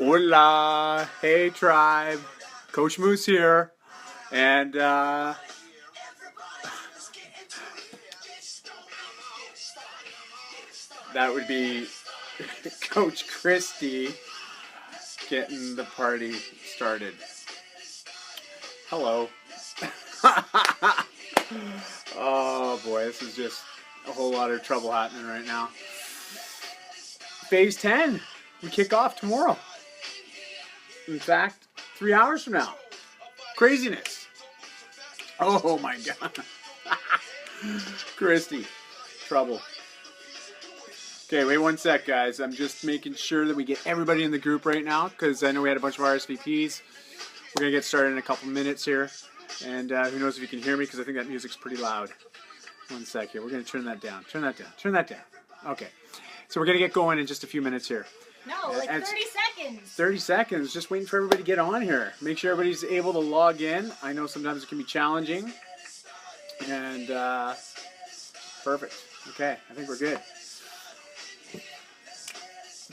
Hola, hey tribe, Coach Moose here, and that would be Coach Christy getting the party started. Hello. Oh boy, this is just a whole lot of trouble happening right now. Phase 10, we kick off tomorrow. In fact, 3 hours from now. Craziness. Oh my God. Christy, trouble. Okay, wait one sec, guys. I'm just making sure that we get everybody in the group right now because I know we had a bunch of RSVPs. We're going to get started in a couple minutes here. And who knows if you can hear me because I think that music's pretty loud. One sec here. We're going to turn that down. Turn that down. Turn that down. Okay. So we're going to get going in just a few minutes here. No, like 30 seconds. 30 seconds. Just waiting for everybody to get on here. Make sure everybody's able to log in. I know sometimes it can be challenging. And perfect. Okay, I think we're good.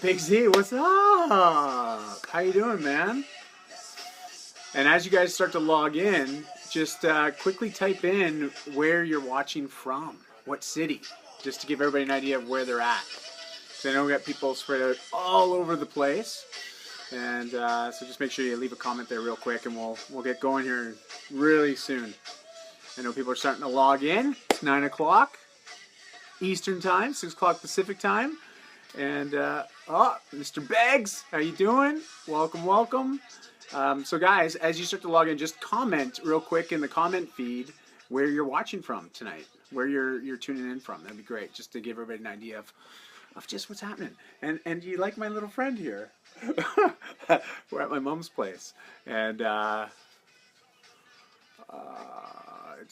Big Z, what's up? How you doing, man? And as you guys start to log in, just quickly type in where you're watching from. What city? Just to give everybody an idea of where they're at. So I know we got people spread out all over the place, and so just make sure you leave a comment there real quick, and we'll get going here really soon. I know people are starting to log in. It's 9 o'clock Eastern time, 6 o'clock Pacific time, and oh, Mr. Beggs, how you doing? Welcome, welcome. So guys, as you start to log in, just comment real quick in the comment feed where you're watching from tonight, where you're tuning in from. That'd be great, just to give everybody an idea of just what's happening. And you like my little friend here? We're at my mom's place, and does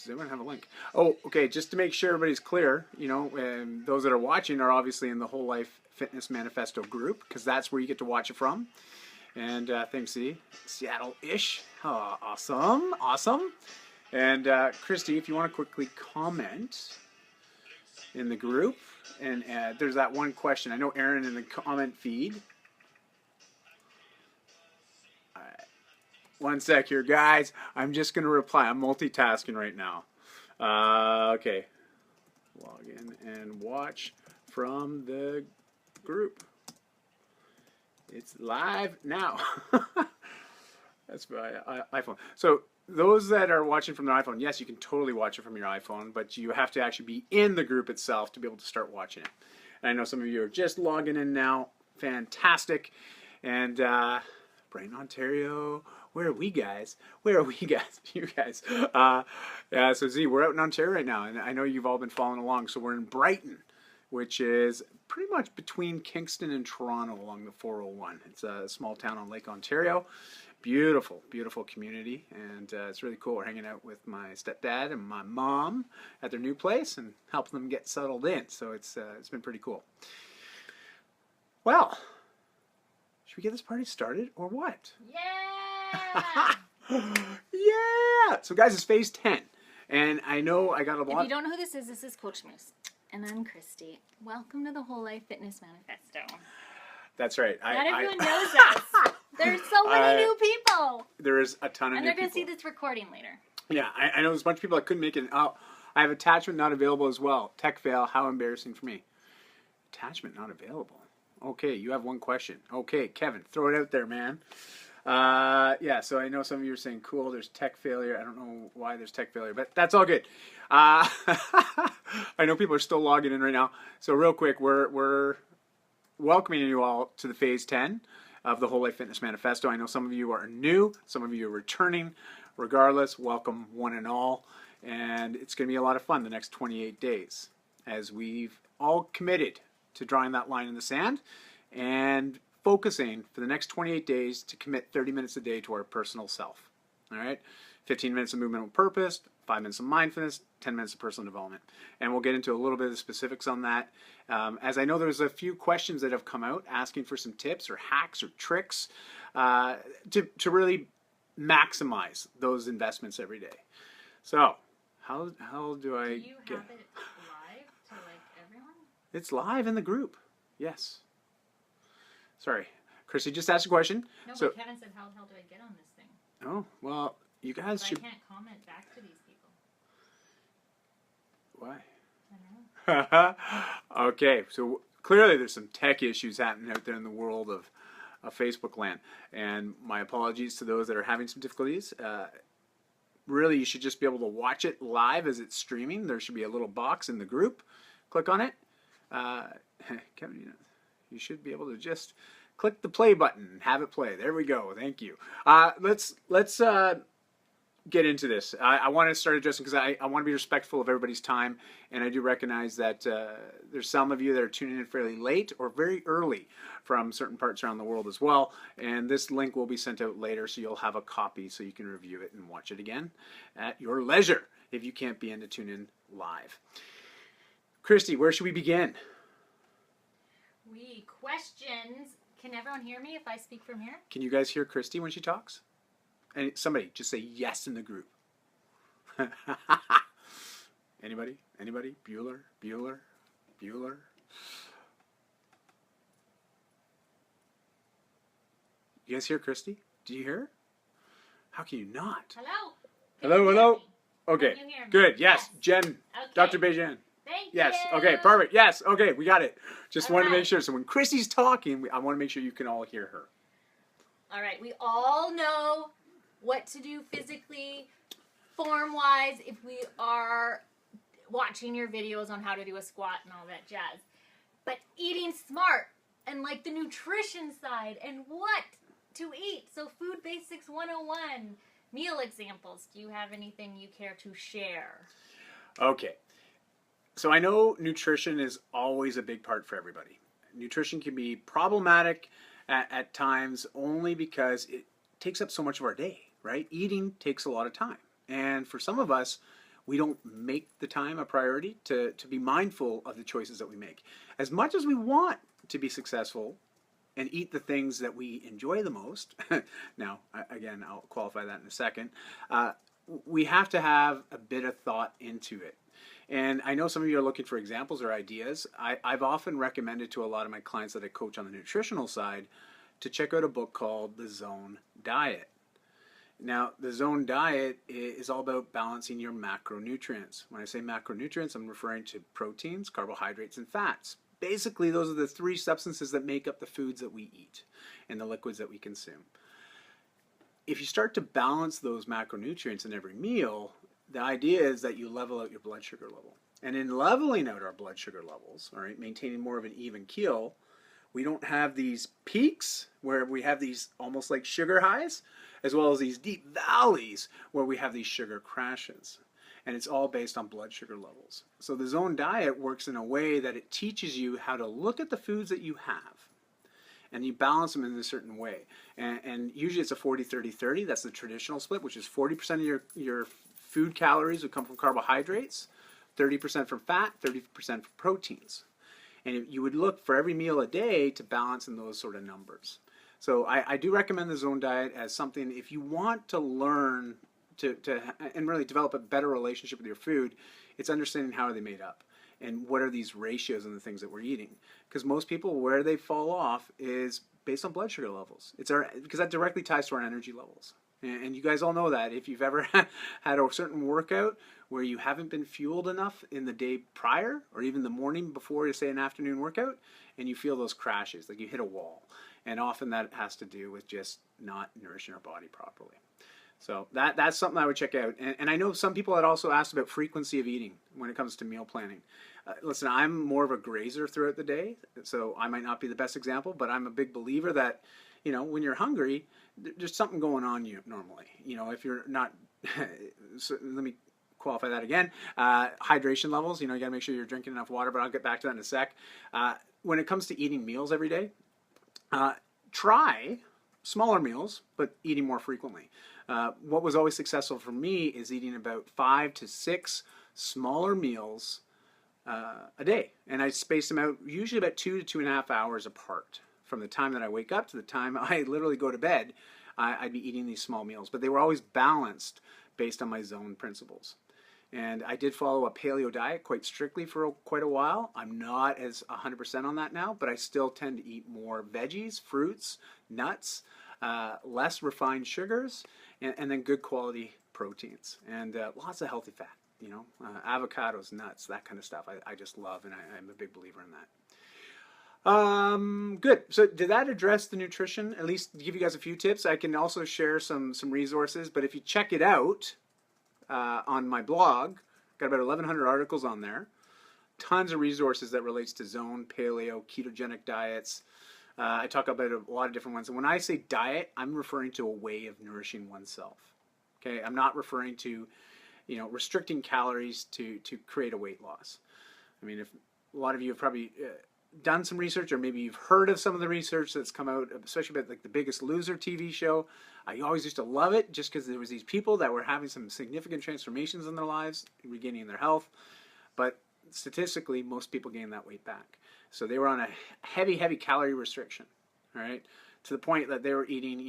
anyone have a link? Oh, okay. Just to make sure everybody's clear, you know, and those that are watching are obviously in the Whole Life Fitness Manifesto group because that's where you get to watch it from. And thanks, Z. Seattle-ish. Oh, awesome, awesome. And Christy, if you want to quickly comment in the group. And there's that one question. I know Aaron in the comment feed. All right. One sec here, guys. I'm just going to reply. I'm multitasking right now. Okay. Log in and watch from the group. It's live now. That's my iPhone. So those that are watching from their iPhone, yes, you can totally watch it from your iPhone, but you have to actually be in the group itself to be able to start watching it. And I know some of you are just logging in now. Fantastic. And Brighton, Ontario. Where are we, guys? Where are we, guys? You guys. Yeah, so Z, we're out in Ontario right now, and I know you've all been following along. So we're in Brighton, which is pretty much between Kingston and Toronto along the 401. It's a small town on Lake Ontario. Beautiful, beautiful community, and it's really cool. We're hanging out with my stepdad and my mom at their new place and helping them get settled in. So it's been pretty cool. Well, should we get this party started or what? Yeah! Yeah! So guys, it's phase 10, and I know I got a lot. If you don't know who this is Coach Moose, and I'm Christy. Welcome to the Whole Life Fitness Manifesto. That's right. Not everyone knows us. There's so many new people. There is a ton of new people. And they're going to see this recording later. Yeah, I know there's a bunch of people that couldn't make it. Oh, I have attachment not available as well. Tech fail. How embarrassing for me. Attachment not available. Okay, you have one question. Okay, Kevin, throw it out there, man. Yeah, so I know some of you are saying, cool, there's tech failure. I don't know why there's tech failure, but that's all good. I know people are still logging in right now. So real quick, we're welcoming you all to the phase 10 of the Whole Life Fitness Manifesto. I know some of you are new, some of you are returning. Regardless, welcome one and all. And it's going to be a lot of fun the next 28 days as we've all committed to drawing that line in the sand and focusing for the next 28 days to commit 30 minutes a day to our personal self. All right? 15 minutes of movement with purpose, 5 minutes of mindfulness, 10 minutes of personal development. And we'll get into a little bit of the specifics on that. As I know there's a few questions that have come out asking for some tips or hacks or tricks to really maximize those investments every day. So, how do I Do you have it live to like everyone? It's live in the group. Yes. Sorry. Christy just asked a question. No, So, but Kevin said, how the hell do I get on this thing? oh, well, you guys But should... I can't comment back to these people. Why? I don't know. Okay, so clearly there's some tech issues happening out there in the world of Facebook land. And my apologies to those that are having some difficulties. Really, you should just be able to watch it live as it's streaming. There should be a little box in the group. Click on it. Kevin, you should be able to just click the play button and have it play. There we go. Thank you. Let's get into this. I want to start addressing because I want to be respectful of everybody's time, and I do recognize that there's some of you that are tuning in fairly late or very early from certain parts around the world as well, and this link will be sent out later, so you'll have a copy so you can review it and watch it again at your leisure if you can't be in to tune in live. Christy, where should we begin? Questions. Can everyone hear me if I speak from here? Can you guys hear Christy when she talks? And somebody just say yes in the group. Anybody? Bueller? You guys hear Christy? Do you hear her? How can you not? Hello? Hello? Okay, Can you hear me? good. Yes, Jen. Okay. Dr. Bejan. Thank Yes. you. Okay, perfect. Yes. Okay, we got it. Just All wanted to right. make sure. So when Christy's talking, I want to make sure you can all hear her. All right, we all know what to do physically, form-wise, if we are watching your videos on how to do a squat and all that jazz. But eating smart and like the nutrition side and what to eat. So Food Basics 101, meal examples. Do you have anything you care to share? Okay. So I know nutrition is always a big part for everybody. Nutrition can be problematic at times only because it takes up so much of our day, right? Eating takes a lot of time. And for some of us, we don't make the time a priority to be mindful of the choices that we make. As much as we want to be successful and eat the things that we enjoy the most, now, again, I'll qualify that in a second, we have to have a bit of thought into it. And I know some of you are looking for examples or ideas. I've often recommended to a lot of my clients that I coach on the nutritional side to check out a book called The Zone Diet. Now, the Zone Diet is all about balancing your macronutrients. When I say macronutrients, I'm referring to proteins, carbohydrates, and fats. Basically, those are the three substances that make up the foods that we eat and the liquids that we consume. If you start to balance those macronutrients in every meal, the idea is that you level out your blood sugar level. And in leveling out our blood sugar levels, all right, maintaining more of an even keel, we don't have these peaks where we have these almost like sugar highs, as well as these deep valleys where we have these sugar crashes. And it's all based on blood sugar levels. So the Zone Diet works in a way that it teaches you how to look at the foods that you have and you balance them in a certain way. And usually it's a 40-30-30. That's the traditional split, which is 40% of your food calories would come from carbohydrates, 30% from fat, 30% from proteins. And you would look for every meal a day to balance in those sort of numbers. So I do recommend the Zone Diet as something, if you want to learn and really develop a better relationship with your food, it's understanding how are they made up and what are these ratios and the things that we're eating. Because most people, where they fall off is based on blood sugar levels. Because that directly ties to our energy levels. And you guys all know that. If you've ever had a certain workout where you haven't been fueled enough in the day prior or even the morning before, say an afternoon workout, and you feel those crashes, like you hit a wall. And often that has to do with just not nourishing our body properly. So that's something I would check out. And I know some people had also asked about frequency of eating when it comes to meal planning. Listen, I'm more of a grazer throughout the day, so I might not be the best example, but I'm a big believer that, when you're hungry, there's something going on you normally. If you're not, so let me qualify that again. Hydration levels, you got to make sure you're drinking enough water, but I'll get back to that in a sec. When it comes to eating meals every day, try smaller meals, but eating more frequently. What was always successful for me is eating about 5 to 6 smaller meals a day. And I spaced them out usually about 2 to 2.5 hours apart. From the time that I wake up to the time I literally go to bed, I'd be eating these small meals. But they were always balanced based on my zone principles. And I did follow a paleo diet quite strictly for quite a while. I'm not as 100% on that now, but I still tend to eat more veggies, fruits, nuts, less refined sugars, and then good quality proteins, and lots of healthy fat, avocados, nuts, that kind of stuff. I just love, and I'm a big believer in that. Good. So did that address the nutrition? At least give you guys a few tips. I can also share some resources, but if you check it out, on my blog, got about 1,100 articles on there. Tons of resources that relates to zone, paleo, ketogenic diets. I talk about a lot of different ones. And when I say diet, I'm referring to a way of nourishing oneself. Okay, I'm not referring to, restricting calories to create a weight loss. I mean, if a lot of you have probably done some research, or maybe you've heard of some of the research that's come out, especially about like the Biggest Loser TV show. I always used to love it just because there was these people that were having some significant transformations in their lives, regaining their health. But statistically, most people gain that weight back. So they were on a heavy calorie restriction, all right, to the point that they were eating,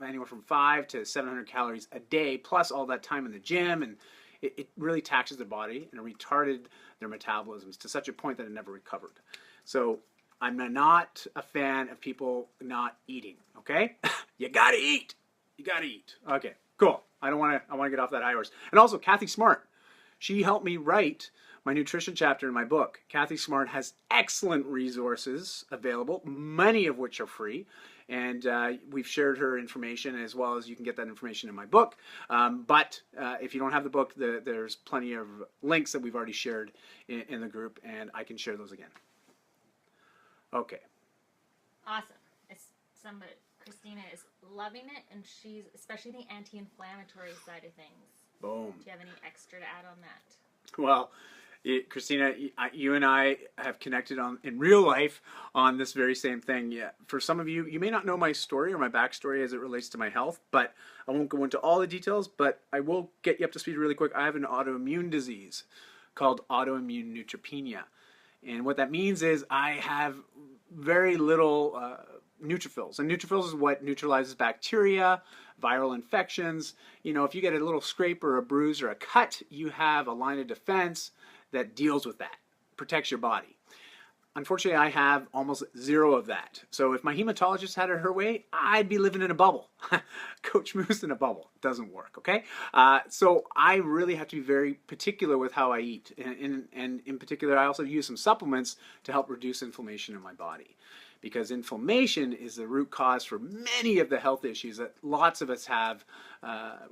anywhere from 500 to 700 calories a day, plus all that time in the gym, and it really taxes their body, and it retarded their metabolisms to such a point that it never recovered. So I'm not a fan of people not eating, okay? You gotta eat. You gotta eat. Okay, cool. I want to get off that high horse. And also, Kathy Smart, she helped me write my nutrition chapter in my book. Kathy Smart has excellent resources available, many of which are free. And we've shared her information, as well as you can get that information in my book. But if you don't have the book, there's plenty of links that we've already shared in the group, and I can share those again. Okay. Awesome. Christina is loving it, and she's especially the anti-inflammatory side of things. Boom. Do you have any extra to add on that? Well, Christina, you and I have connected in real life on this very same thing. Yeah. For some of you, you may not know my story or my backstory as it relates to my health, but I won't go into all the details, but I will get you up to speed really quick. I have an autoimmune disease called autoimmune neutropenia. And what that means is I have very little neutrophils. And neutrophils is what neutralizes bacteria, viral infections. If you get a little scrape or a bruise or a cut, you have a line of defense that deals with that, protects your body. Unfortunately, I have almost zero of that. So if my hematologist had it her way, I'd be living in a bubble. Coach Moose in a bubble. It doesn't work, okay? So I really have to be very particular with how I eat. And in particular, I also use some supplements to help reduce inflammation in my body. Because inflammation is the root cause for many of the health issues that lots of us have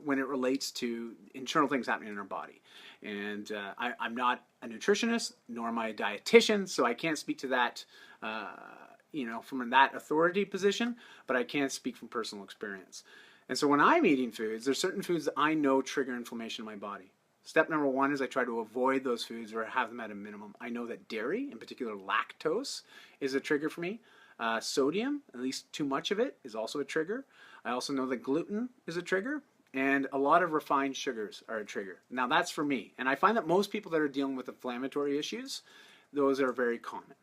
when it relates to internal things happening in our body. And I'm not a nutritionist, nor am I a dietitian, so I can't speak to that, from that authority position, but I can speak from personal experience. And so when I'm eating foods, there's certain foods that I know trigger inflammation in my body. Step number one is I try to avoid those foods or have them at a minimum. I know that dairy, in particular lactose, is a trigger for me. Sodium, at least too much of it, is also a trigger. I also know that gluten is a trigger, and a lot of refined sugars are a trigger. Now that's for me, and I find that most people that are dealing with inflammatory issues, those are very common.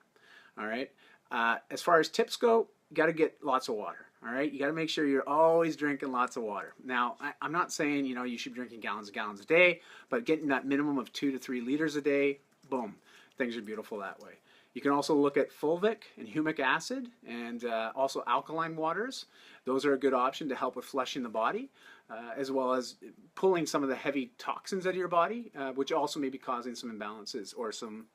All right. As far as tips go, you got to get lots of water. All right. You got to make sure you're always drinking lots of water. Now, I'm not saying you should be drinking gallons and gallons a day, but getting that minimum of 2 to 3 liters a day, boom, things are beautiful that way. You can also look at fulvic and humic acid, and also alkaline waters. Those are a good option to help with flushing the body, as well as pulling some of the heavy toxins out of your body, which also may be causing some imbalances or some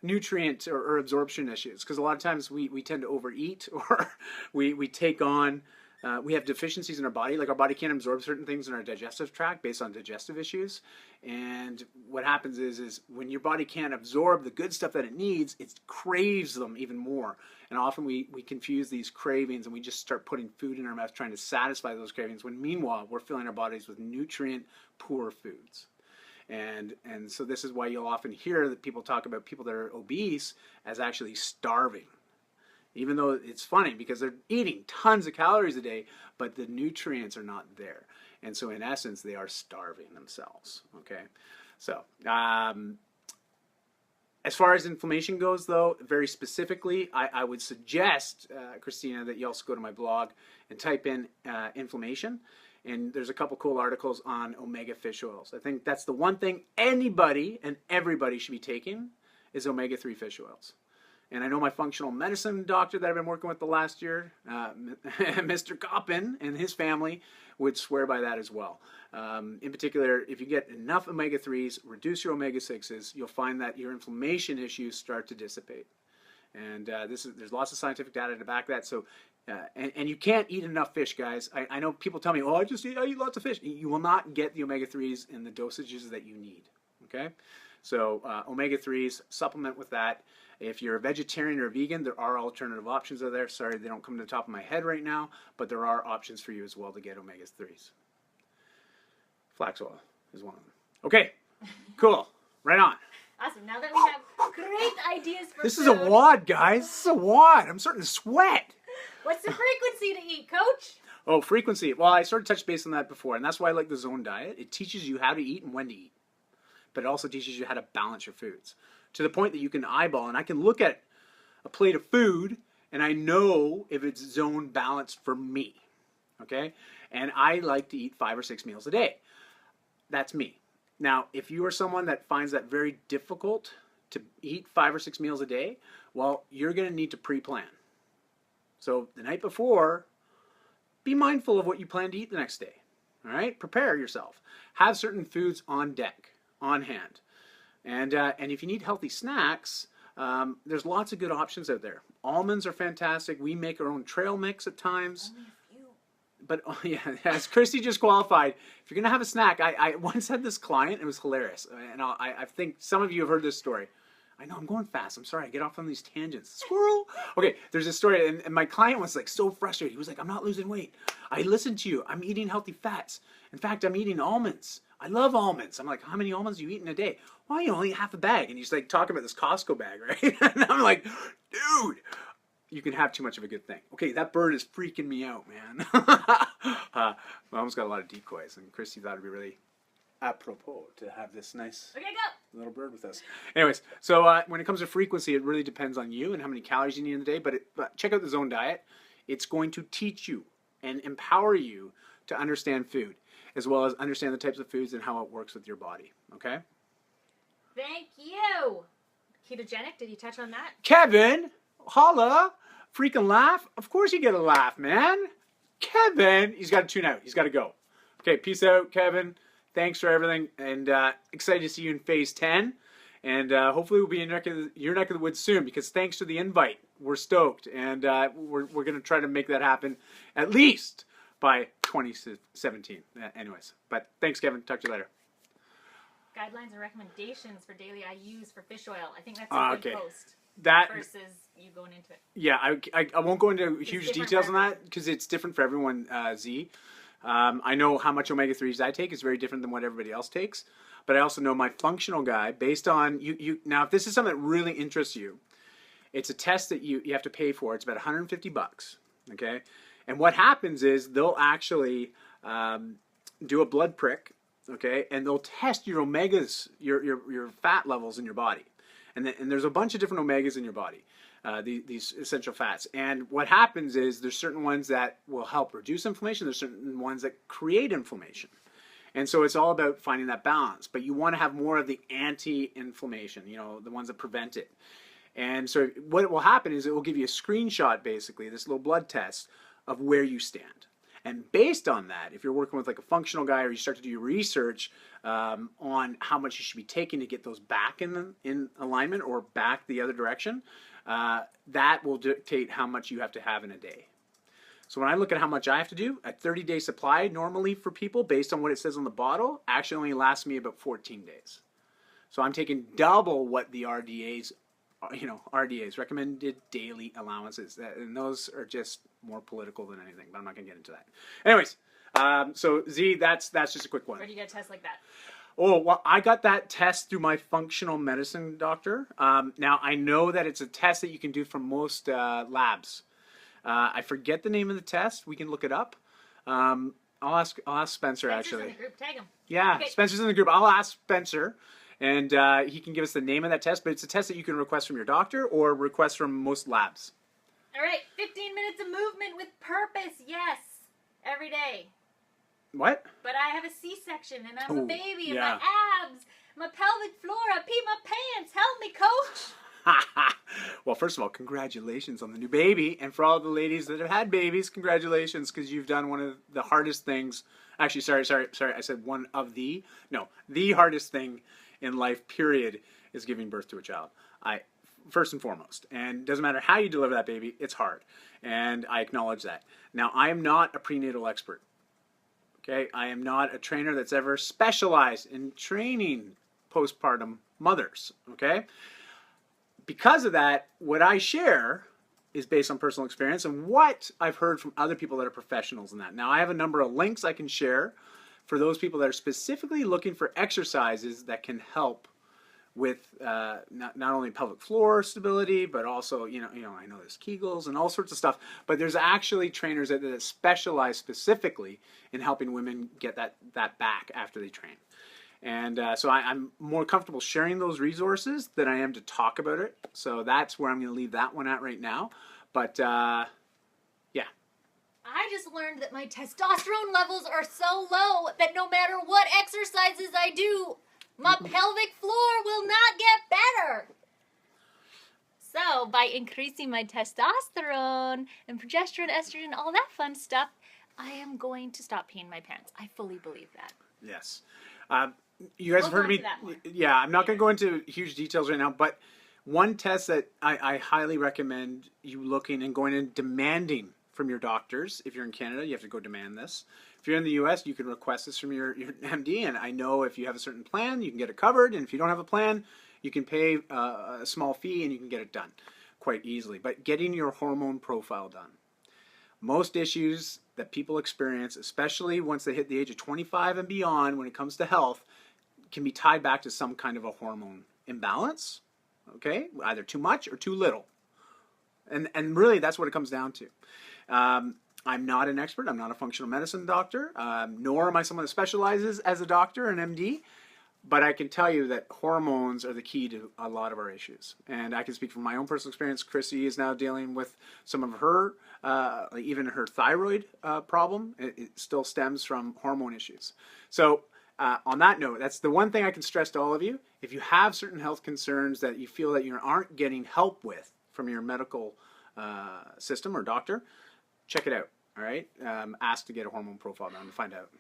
nutrient or absorption issues. Because a lot of times we tend to overeat, or we take on, we have deficiencies in our body. Like our body can't absorb certain things in our digestive tract based on digestive issues. And what happens is when your body can't absorb the good stuff that it needs, it craves them even more. And often we confuse these cravings, and we just start putting food in our mouth trying to satisfy those cravings, when meanwhile we're filling our bodies with nutrient poor foods. And so this is why you'll often hear that people talk about people that are obese as actually starving. Even though it's funny because they're eating tons of calories a day, but the nutrients are not there. And so in essence, they are starving themselves, okay? So as far as inflammation goes, though, very specifically, I would suggest, Christina, that you also go to my blog and type in inflammation. And there's a couple cool articles on omega fish oils. I think that's the one thing anybody and everybody should be taking is omega-3 fish oils. And I know my functional medicine doctor that I've been working with the last year, Mr. Coppin and his family, would swear by that as well. In particular, if you get enough omega-3s, reduce your omega-6s, you'll find that your inflammation issues start to dissipate. And there's lots of scientific data to back that. So, and you can't eat enough fish, guys. I know people tell me, oh, I eat lots of fish. You will not get the omega-3s in the dosages that you need, okay? So omega-3s, supplement with that. If you're a vegetarian or a vegan, there are alternative options out there. Sorry, they don't come to the top of my head right now, but there are options for you as well to get omega-3s. Flax oil is one of them. Okay, cool. Right on. Awesome. Now that we have great ideas for This food, is a wad, guys. This is a wad. I'm starting to sweat. what's the frequency to eat, Coach? Oh, frequency. Well, I sort of touched base on that before, and that's why I like the zone diet. It teaches you how to eat and when to eat, but it also teaches you how to balance your foods to the point that you can eyeball, and I can look at a plate of food, and I know if it's zone balanced for me, okay? And I like to eat 5 or 6 meals a day. That's me. Now, if you are someone that finds that very difficult to eat 5 or 6 meals a day, well, you're going to need to pre-plan. So the night before, be mindful of what you plan to eat the next day. All right? Prepare yourself. Have certain foods on deck, on hand. And if you need healthy snacks, there's lots of good options out there. Almonds are fantastic. We make our own trail mix at times. Only a few. But oh, yeah, as Christy just qualified, if you're going to have a snack, I once had this client, it was hilarious. And I think some of you have heard this story. I know I'm going fast. I'm sorry. I get off on these tangents. Squirrel. Okay, there's this story, and my client was like so frustrated. He was like, I'm not losing weight. I listened to you. I'm eating healthy fats. In fact, I'm eating almonds. I love almonds. I'm like, how many almonds do you eat in a day? Well, you only half a bag. And he's like talking about this Costco bag, right? And I'm like, dude, you can have too much of a good thing. Okay, that bird is freaking me out, man. I almost got a lot of decoys, and Christy thought it'd be really apropos to have this nice little bird with us. Anyways, so when it comes to frequency, it really depends on you and how many calories you need in the day. But check out the Zone Diet. It's going to teach you and empower you to understand food, as well as understand the types of foods and how it works with your body. Okay? Thank you. Ketogenic, did you touch on that? Kevin, holla, freaking laugh. Of course you get a laugh, man. Kevin, he's got to tune out. He's got to go. Okay, peace out, Kevin. Thanks for everything, and excited to see you in phase 10. And hopefully we'll be in your neck of the woods soon, because thanks to the invite, we're stoked. And we're going to try to make that happen at least by 2017. Anyways, but thanks, Kevin. Talk to you later. Guidelines and recommendations for daily IUs for fish oil. I think that's a good post. That versus you going into it. Yeah, I won't go into huge details on that, because it's different for everyone, Z. I know how much omega-3s I take is very different than what everybody else takes. But I also know my functional guy, based on now, if this is something that really interests you, it's a test that you have to pay for. It's about $150, okay? And what happens is they'll actually do a blood prick, okay? And they'll test your omegas, your fat levels in your body. And there's a bunch of different omegas in your body, these essential fats. And what happens is there's certain ones that will help reduce inflammation. There's certain ones that create inflammation. And so it's all about finding that balance. But you want to have more of the anti-inflammation, the ones that prevent it. And so what will happen is it will give you a screenshot, basically, this little blood test of where you stand. And based on that, if you're working with like a functional guy, or you start to do your research on how much you should be taking to get those back in alignment or back the other direction, that will dictate how much you have to have in a day. So when I look at how much I have to do, a 30-day supply normally for people, based on what it says on the bottle, actually only lasts me about 14 days. So I'm taking double what the RDAs, RDAs, recommended daily allowances, and those are just more political than anything, but I'm not going to get into that. Anyways, so Z, that's just a quick one. Where do you get a test like that? Oh, well, I got that test through my functional medicine doctor. Now, I know that it's a test that you can do from most labs. I forget the name of the test. We can look it up. I'll ask Spencer, actually. Spencer's in the group. Tag him. Yeah, okay. Spencer's in the group. I'll ask Spencer, and he can give us the name of that test. But it's a test that you can request from your doctor or request from most labs. All right, 15 minutes of movement with purpose. Yes, every day. What? But I have a C-section and I'm a Oh, baby and yeah. my abs, my pelvic floor, I peed my pants. Help me, coach. Well, first of all, congratulations on the new baby. And for all the ladies that have had babies, congratulations, because you've done one of the hardest things. Actually, sorry. I said one of the. No, the hardest thing in life, period, is giving birth to a child. First and foremost. And it doesn't matter how you deliver that baby, it's hard. And I acknowledge that. Now, I am not a prenatal expert. Okay? I am not a trainer that's ever specialized in training postpartum mothers. Okay? Because of that, what I share is based on personal experience and what I've heard from other people that are professionals in that. Now, I have a number of links I can share for those people that are specifically looking for exercises that can help with not only pelvic floor stability, but also, I know there's Kegels and all sorts of stuff, but there's actually trainers that specialize specifically in helping women get that back after they train. And so I'm more comfortable sharing those resources than I am to talk about it. So that's where I'm going to leave that one at right now. But, yeah. I just learned that my testosterone levels are so low that no matter what exercises I do, my pelvic floor will not get better. So by increasing my testosterone and progesterone, estrogen, all that fun stuff, I am going to stop peeing my pants. I fully believe that. Yes. You guys have heard me. Yeah, I'm not going to go into huge details right now, but one test that I highly recommend you looking and going and demanding from your doctors. If you're in Canada, you have to go demand this. If you're in the US, you can request this from your MD, and I know if you have a certain plan, you can get it covered, and if you don't have a plan, you can pay a small fee and you can get it done quite easily. But getting your hormone profile done. Most issues that people experience, especially once they hit the age of 25 and beyond when it comes to health, can be tied back to some kind of a hormone imbalance, okay? Either too much or too little. And really, that's what it comes down to. I'm not an expert. I'm not a functional medicine doctor, nor am I someone that specializes as a doctor, an MD. But I can tell you that hormones are the key to a lot of our issues. And I can speak from my own personal experience. Chrissy is now dealing with some of her, even her thyroid problem. It still stems from hormone issues. So on that note, that's the one thing I can stress to all of you. If you have certain health concerns that you feel that you aren't getting help with from your medical system or doctor, check it out. All right? Ask to get a hormone profile done to find out.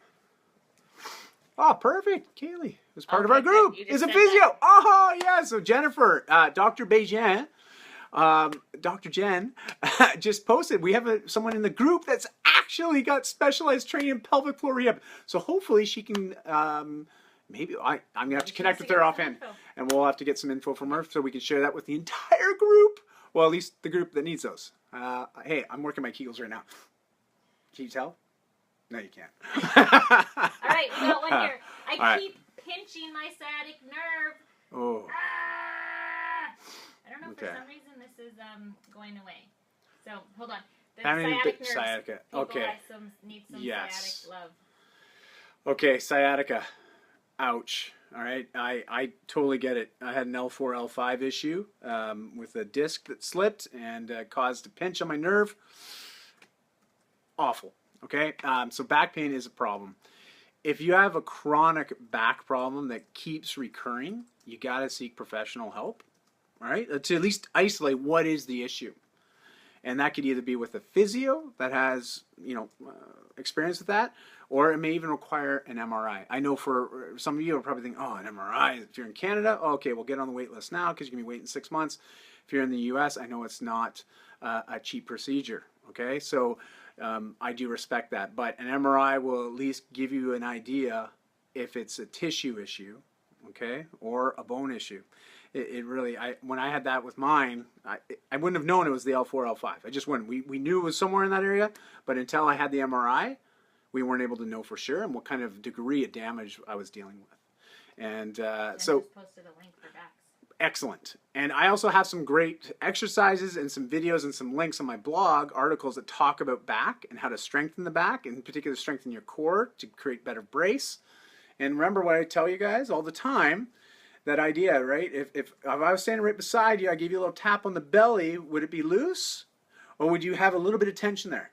Oh, perfect. Kaylee was part of our group. Is a physio. That. Oh, yeah. So Jennifer, Dr. Bejan, Dr. Jen just posted. We have someone in the group that's actually got specialized training in pelvic floor rehab. So hopefully she can, maybe I'm going to have to connect with her offhand. And we'll have to get some info from her so we can share that with the entire group. Well, at least the group that needs those. Hey, I'm working my Kegels right now. Can you tell? No, you can't. All right, we got one here. I keep pinching my sciatic nerve. Oh. I don't know, for some reason this is going away. So, hold on. The sciatic nerves. Sciatica. Okay. Need some sciatic love. Okay, sciatica. Ouch. All right. I totally get it. I had an L4, L5 issue with a disc that slipped and caused a pinch on my nerve. Awful. Okay, so back pain is a problem. If you have a chronic back problem that keeps recurring, you got to seek professional help, all right, to at least isolate what is the issue. And that could either be with a physio that has, experience with that, or it may even require an MRI. I know for some of you are probably thinking, oh, an MRI, if you're in Canada, okay, we'll get on the wait list now because you're going to be waiting 6 months. If you're in the US, I know it's not a cheap procedure, okay? So I do respect that, but an MRI will at least give you an idea if it's a tissue issue, okay, or a bone issue. It really, when I had that with mine, I wouldn't have known it was the L4, L5. I just wouldn't. We knew it was somewhere in that area, but until I had the MRI, we weren't able to know for sure and what kind of degree of damage I was dealing with. And so, just posted a link for backs. Excellent. And I also have some great exercises and some videos and some links on my blog, articles that talk about back and how to strengthen the back, in particular strengthen your core to create better brace. And remember what I tell you guys all the time, that idea, right? If I was standing right beside you, I gave you a little tap on the belly, would it be loose? Or would you have a little bit of tension there?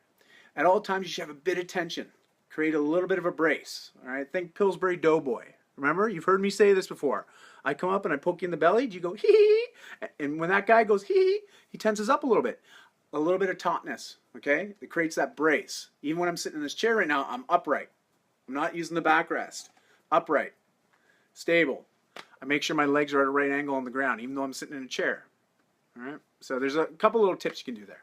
At all times, you should have a bit of tension. create a little bit of a brace. All right, think Pillsbury Doughboy. Remember, you've heard me say this before. I come up and I poke you in the belly. Do you go hee hee? And when that guy goes hee hee, he tenses up a little bit of tautness. Okay, it creates that brace. Even when I'm sitting in this chair right now, I'm upright. I'm not using the backrest. Upright, stable. I make sure my legs are at a right angle on the ground, even though I'm sitting in a chair. All right. So there's a couple little tips you can do there,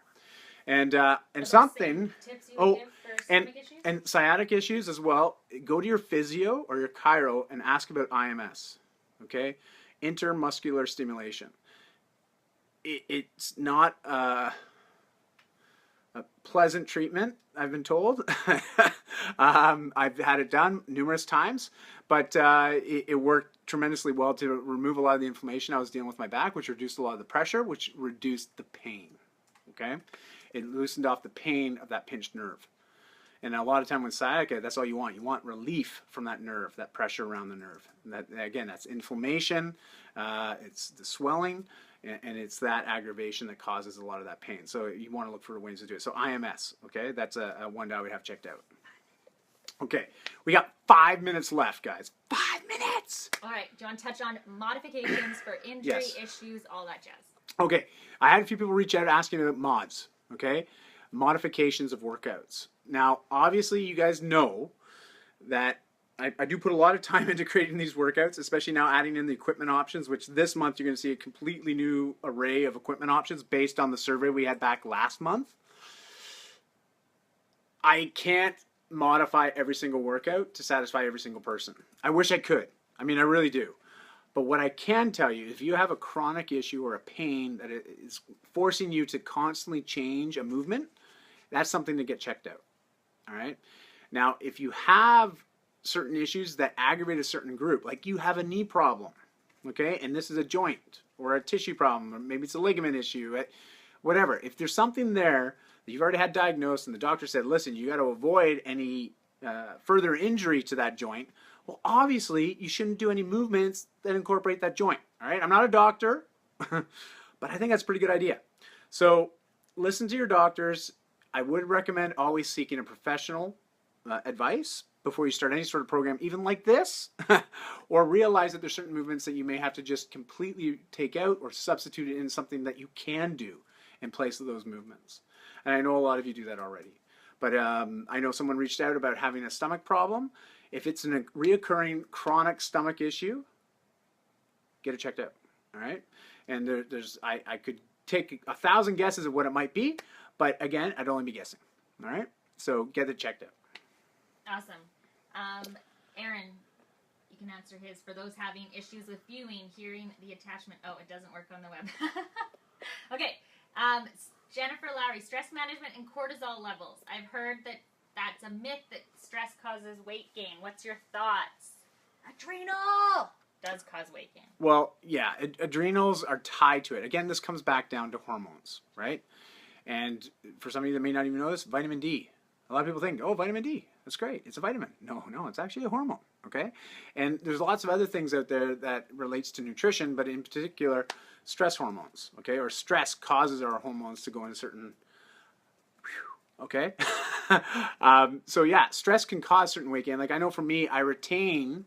and something. Tips you would give for stomach issues? And sciatic issues as well. Go to your physio or your chiro and ask about IMS. Okay, intermuscular stimulation. It's not a pleasant treatment, I've been told. I've had it done numerous times, but it worked tremendously well to remove a lot of the inflammation I was dealing with my back, which reduced a lot of the pressure, which reduced the pain. Okay, it loosened off the pain of that pinched nerve. And a lot of time with sciatica, that's all you want. You want relief from that nerve, that pressure around the nerve. And that, again, that's inflammation, it's the swelling, and it's that aggravation that causes a lot of that pain. So you want to look for ways to do it. So IMS, okay, that's a one that I would have checked out. Okay, we got 5 minutes left, guys. 5 minutes! All right, do you want to touch on modifications for injury issues, all that jazz? Okay, I had a few people reach out asking about mods, okay? Modifications of workouts. Now, obviously, you guys know that I do put a lot of time into creating these workouts, especially now adding in the equipment options, which this month you're going to see a completely new array of equipment options based on the survey we had back last month. I can't modify every single workout to satisfy every single person. I wish I could. I mean, I really do. But what I can tell you, if you have a chronic issue or a pain that is forcing you to constantly change a movement, that's something to get checked out. All right. Now, if you have certain issues that aggravate a certain group, like you have a knee problem, okay, and this is a joint or a tissue problem, or maybe it's a ligament issue, whatever. If there's something there that you've already had diagnosed and the doctor said, listen, you got to avoid any further injury to that joint, well, obviously, you shouldn't do any movements that incorporate that joint. All right. I'm not a doctor, but I think that's a pretty good idea. So listen to your doctors. I would recommend always seeking a professional advice before you start any sort of program, even like this, or realize that there's certain movements that you may have to just completely take out or substitute it in something that you can do in place of those movements. And I know a lot of you do that already. But I know someone reached out about having a stomach problem. If it's a reoccurring chronic stomach issue, get it checked out. All right? And I could take 1,000 guesses of what it might be. But again, I'd only be guessing. All right? So get it checked out. Awesome. Aaron, you can answer his. For those having issues with viewing, hearing the attachment. Oh, it doesn't work on the web. Okay. Jennifer Lowry, stress management and cortisol levels. I've heard that that's a myth that stress causes weight gain. What's your thoughts? Adrenal does cause weight gain. Well, yeah, adrenals are tied to it. Again, this comes back down to hormones, right? And for some of you that may not even know this, vitamin D. A lot of people think, oh, vitamin D, that's great. It's a vitamin. No, it's actually a hormone, okay? And there's lots of other things out there that relates to nutrition, but in particular, stress hormones, okay? Or stress causes our hormones to go in a certain, okay? So yeah, stress can cause certain weight gain. Like I know for me, I retain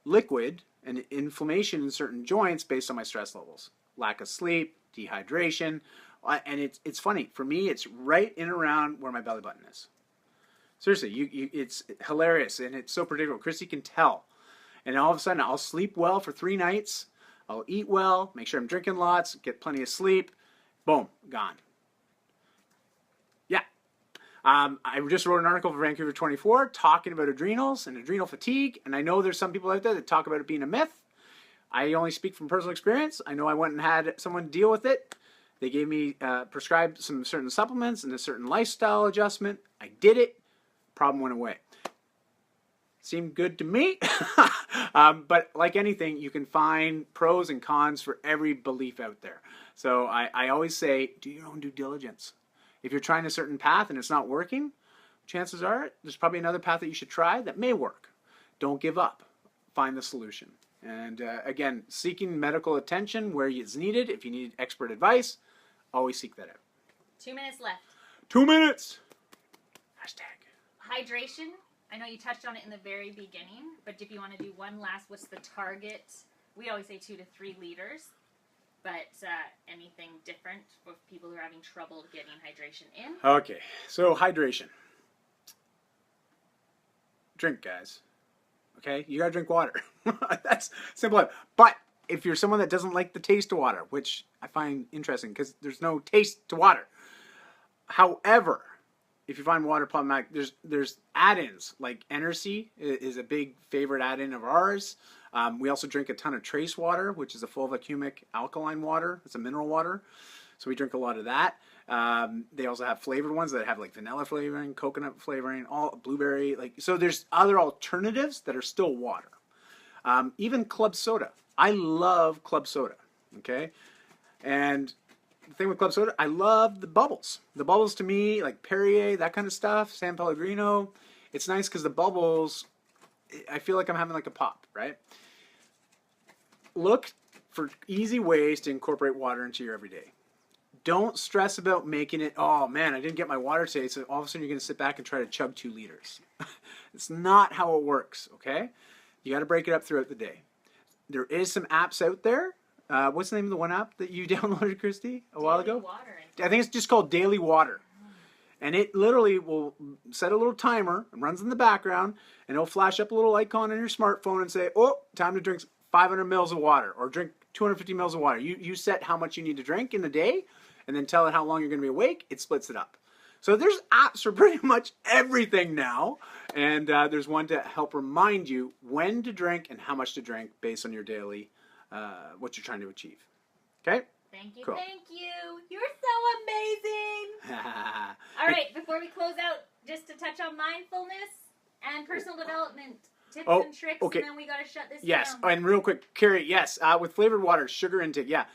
liquid and inflammation in certain joints based on my stress levels. Lack of sleep, dehydration, and it's funny. For me, it's right in around where my belly button is. Seriously, it's hilarious, and it's so predictable. Christy can tell. And all of a sudden, I'll sleep well for 3 nights. I'll eat well, make sure I'm drinking lots, get plenty of sleep. Boom, gone. Yeah. I just wrote an article for Vancouver 24 talking about adrenals and adrenal fatigue. And I know there's some people out there that talk about it being a myth. I only speak from personal experience. I know I went and had someone deal with it. They gave me, prescribed some certain supplements and a certain lifestyle adjustment. I did it. Problem went away. Seemed good to me. But like anything, you can find pros and cons for every belief out there. So I always say, do your own due diligence. If you're trying a certain path and it's not working, chances are there's probably another path that you should try that may work. Don't give up. Find the solution. And again, seeking medical attention where it's needed. If you need expert advice, always seek that out. 2 minutes left. 2 minutes. Hashtag. Hydration I know you touched on it in the very beginning, but if you want to do one last, what's the target? We always say 2 to 3 liters, but anything different for people who are having trouble getting hydration in? Okay, so hydration. Drink, guys. Okay, you gotta drink water. That's simple. But if you're someone that doesn't like the taste of water, which I find interesting because there's no taste to water. However, if you find water problematic, there's add-ins like Energy is a big favorite add-in of ours. We also drink a ton of trace water, which is a fulvic alkaline water. It's a mineral water, so we drink a lot of that. They also have flavored ones that have like vanilla flavoring, coconut flavoring, all blueberry. So there's other alternatives that are still water. Even club soda. I love club soda. Okay, and the thing with club soda, I love the bubbles. The bubbles to me, like Perrier, that kind of stuff, San Pellegrino, it's nice because the bubbles, I feel like I'm having like a pop, right? Look for easy ways to incorporate water into your everyday. Don't stress about making it, oh man, I didn't get my water today, so all of a sudden you're going to sit back and try to chug 2 liters. It's not how it works, okay? You got to break it up throughout the day. There is some apps out there. What's the name of the one app that you downloaded, Christy, a while ago? Water. I think it's just called Daily Water. And it literally will set a little timer and runs in the background, and it'll flash up a little icon on your smartphone and say, oh, time to drink 500 mils of water or drink 250 mils of water. You set how much you need to drink in a day and then tell it how long you're going to be awake. It splits it up. So there's apps for pretty much everything now. And there's one to help remind you when to drink and how much to drink based on your daily, what you're trying to achieve. Okay? Thank you, Cool. thank you. You're so amazing. All right, before we close out, just to touch on mindfulness and personal development tips and tricks, okay. and then we got to shut this Yes, down. and real quick, Carrie, yes, with flavored water, sugar intake, yeah.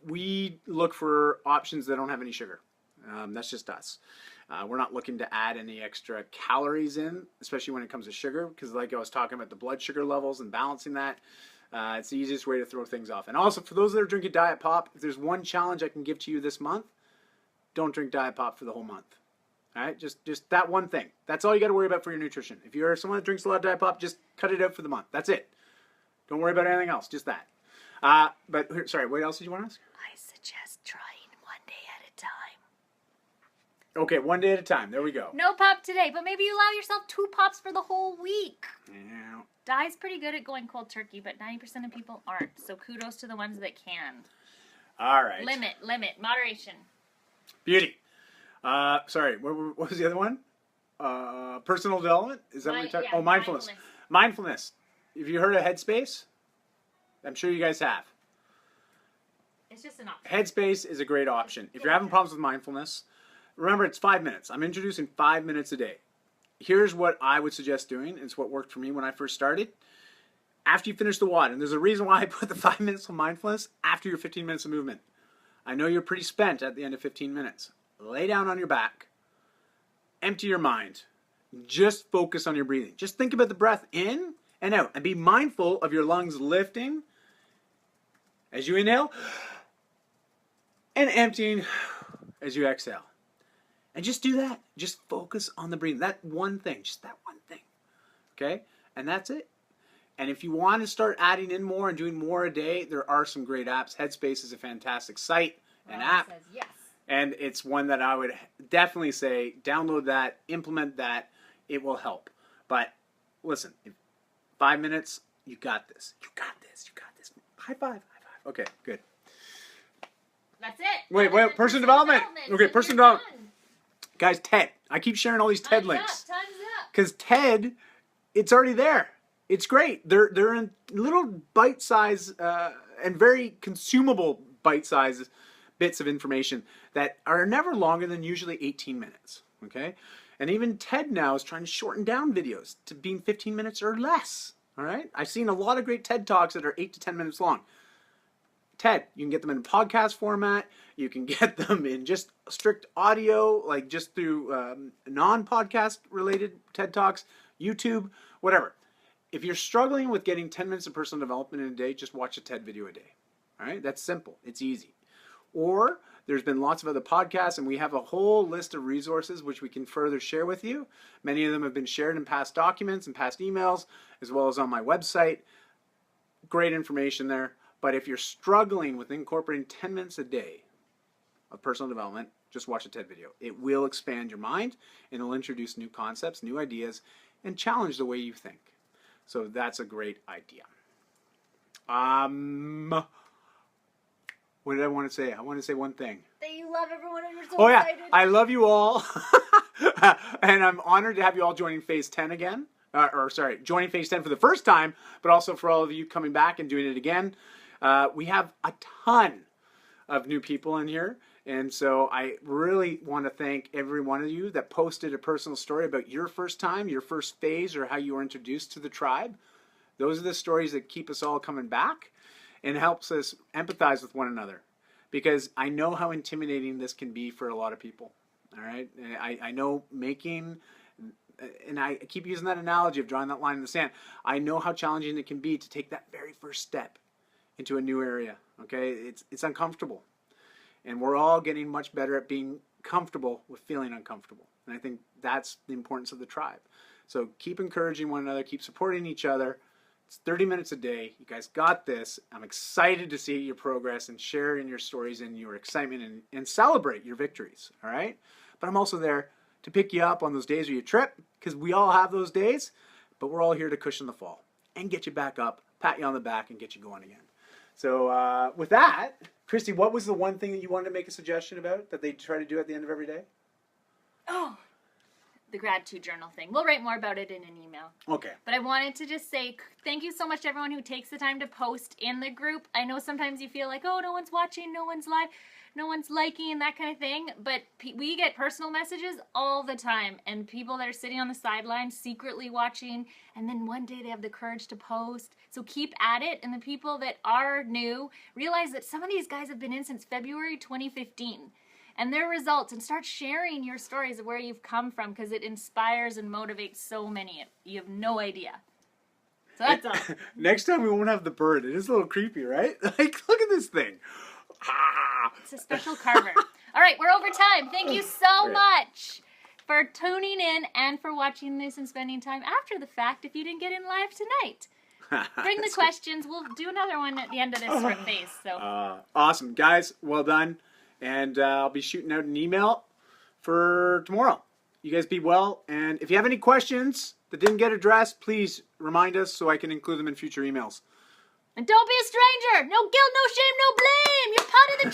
We look for options that don't have any sugar. That's just us. We're not looking to add any extra calories in, especially when it comes to sugar, because like I was talking about the blood sugar levels and balancing that, it's the easiest way to throw things off. And also, for those that are drinking Diet Pop, if there's one challenge I can give to you this month, don't drink Diet Pop for the whole month. All right, just that one thing. That's all you got to worry about for your nutrition. If you're someone that drinks a lot of Diet Pop, just cut it out for the month. That's it. Don't worry about anything else. Just that. But sorry, what else did you want to ask? I suggest trying one day at a time. Okay, one day at a time. There we go. No pop today, but maybe you allow yourself 2 pops for the whole week. Yeah. Di's pretty good at going cold turkey, but 90% of people aren't. So kudos to the ones that can. All right. Limit, moderation. Beauty. Sorry, what was the other one? Personal development? Is that what you're talking? Yeah, Oh, mindfulness. Mindfulness. Have you heard of Headspace? I'm sure you guys have. It's just an option. Headspace is a great option. If you're having problems with mindfulness, remember it's 5 minutes. I'm introducing 5 minutes a day. Here's what I would suggest doing. It's what worked for me when I first started. After you finish the water, and there's a reason why I put the 5 minutes of mindfulness after your 15 minutes of movement. I know you're pretty spent at the end of 15 minutes. Lay down on your back. Empty your mind. Just focus on your breathing. Just think about the breath in and out. And be mindful of your lungs lifting as you inhale and emptying as you exhale. And just do that. Just focus on the breathing. That one thing. Just that one thing. Okay? And that's it. And if you want to start adding in more and doing more a day, there are some great apps. Headspace is a fantastic site and app. Says yes. And it's one that I would definitely say, download that, implement that. It will help. But listen, in 5 minutes, you got this. You got this. You got this. High five. High five. Okay, good. That's it. Wait, personal development. Okay, personal development. Guys, TED. I keep sharing all these TED links. Time's up. Because TED, it's already there. It's great. They're in little bite-size and very consumable bite-size bits of information that are never longer than usually 18 minutes. Okay? And even TED now is trying to shorten down videos to being 15 minutes or less. All right? I've seen a lot of great TED Talks that are 8 to 10 minutes long. TED, you can get them in podcast format. You can get them in just strict audio, like just through non-podcast related TED Talks, YouTube, whatever. If you're struggling with getting 10 minutes of personal development in a day, just watch a TED video a day. All right? That's simple. It's easy. Or There's been lots of other podcasts, and we have a whole list of resources which we can further share with you. Many of them have been shared in past documents and past emails, as well as on my website. Great information there. But if you're struggling with incorporating 10 minutes a day of personal development, just watch a TED video. It will expand your mind, and it'll introduce new concepts, new ideas, and challenge the way you think. So that's a great idea. What did I want to say? I want to say one thing. That you love everyone and you're so Oh yeah, excited. I love you all. And I'm honored to have you all joining Phase 10 again. Joining Phase 10 for the first time, but also for all of you coming back and doing it again. We have a ton of new people in here. And so I really want to thank every one of you that posted a personal story about your first time, your first phase, or how you were introduced to the tribe. Those are the stories that keep us all coming back and helps us empathize with one another. Because I know how intimidating this can be for a lot of people. All right? And I know making, and I keep using that analogy of drawing that line in the sand. I know how challenging it can be to take that very first step into a new area. Okay? It's uncomfortable. And we're all getting much better at being comfortable with feeling uncomfortable. And I think that's the importance of the tribe. So keep encouraging one another, keep supporting each other. It's 30 minutes a day. You guys got this. I'm excited to see your progress and share in your stories and your excitement and celebrate your victories. All right? But I'm also there to pick you up on those days where you trip, because we all have those days, but we're all here to cushion the fall and get you back up, pat you on the back, and get you going again. So with that, Christy, what was the one thing that you wanted to make a suggestion about that they try to do at the end of every day? Oh, the gratitude journal thing. We'll write more about it in an email. Okay. But I wanted to just say thank you so much to everyone who takes the time to post in the group. I know sometimes you feel like, oh, no one's watching, no one's live, no one's liking, that kind of thing. But we get personal messages all the time. And people that are sitting on the sidelines secretly watching. And then one day they have the courage to post. So keep at it. And the people that are new, realize that some of these guys have been in since February 2015. And their results, and start sharing your stories of where you've come from, because it inspires and motivates so many. You have no idea. So that's all. Next time we won't have the bird. It is a little creepy, right? Like, look at this thing. Ah. It's a special carver. All right, we're over time. Thank you so much for tuning in and for watching this and spending time after the fact if you didn't get in live tonight. Bring the questions. We'll do another one at the end of this phase. So. Awesome. Guys, well done. And I'll be shooting out an email for tomorrow. You guys be well. And if you have any questions that didn't get addressed, please remind us so I can include them in future emails. And don't be a stranger. No guilt, no shame, no blame. You're part of the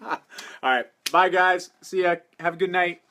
tribe. All right. Bye, guys. See ya. Have a good night.